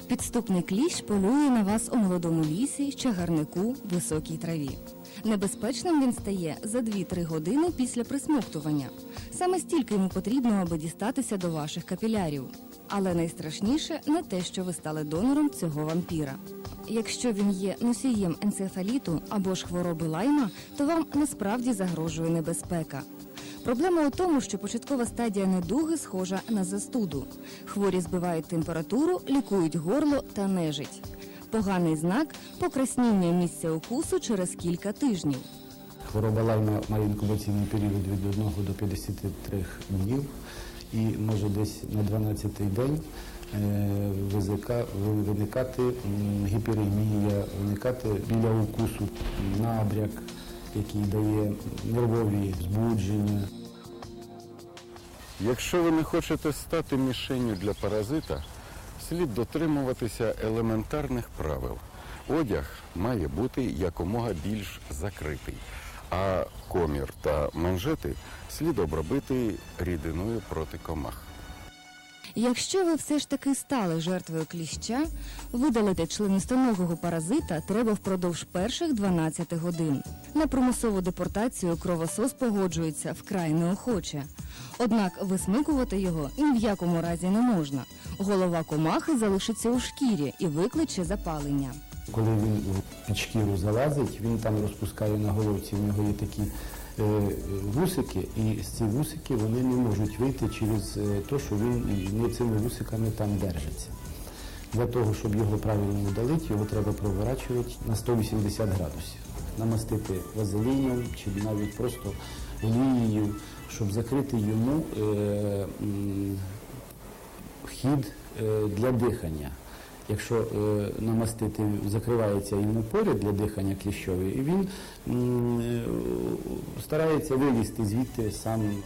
Підступний кліщ полює на вас у молодому лісі, чагарнику, високій траві. Небезпечним він стає за 2-3 години після присмоктування. Саме стільки йому потрібно, аби дістатися до ваших капілярів. Але найстрашніше не те, що ви стали донором цього вампіра. Якщо він є носієм енцефаліту або ж хвороби Лайма, то вам насправді загрожує небезпека. Проблема у тому, що початкова стадія недуги схожа на застуду. Хворі збивають температуру, лікують горло та нежить. Поганий знак – покрасніння місця укусу через кілька тижнів. Хвороба Лайма має інкубаційний період від 1 до 53 днів і може десь на 12-й день виникати гіперемія, виникати біля укусу набряк, який дає нервові збудження. Якщо ви не хочете стати мішенню для паразита, слід дотримуватися елементарних правил. Одяг має бути якомога більш закритий, а комір та манжети слід обробити рідиною проти комах. Якщо ви все ж таки стали жертвою кліща, видалити членистоногого паразита треба впродовж перших 12 годин. На примусову депортацію кровосос погоджується вкрай неохоче. Однак висмикувати його ні в якому разі не можна. Голова комахи залишиться у шкірі і викличе запалення. Коли він під шкіру залазить, він там розпускає на головці, в нього є такі вусики, і ці вусики вони не можуть вийти через те, що він цими вусиками там держиться. Для того, щоб його правильно удалити, його треба проворачувати на 180 градусів. Намастити вазеліном чи навіть просто олією, щоб закрити йому вхід для дихання. Якщо намастити, закривається йому поряд для дихання кліщовий, і він старається вилізти звідти сам.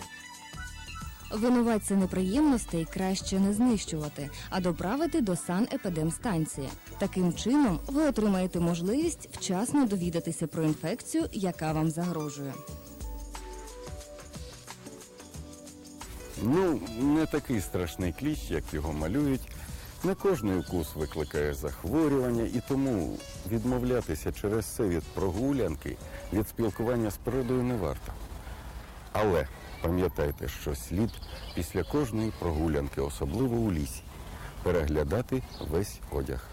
Винуватця неприємностей краще не знищувати, а доправити до санепідемстанції. Таким чином ви отримаєте можливість вчасно довідатися про інфекцію, яка вам загрожує. Не такий страшний кліщ, як його малюють. Не кожний укус викликає захворювання, і тому відмовлятися через це від прогулянки, від спілкування з природою не варто. Але пам'ятайте, що слід після кожної прогулянки, особливо у лісі, переглядати весь одяг.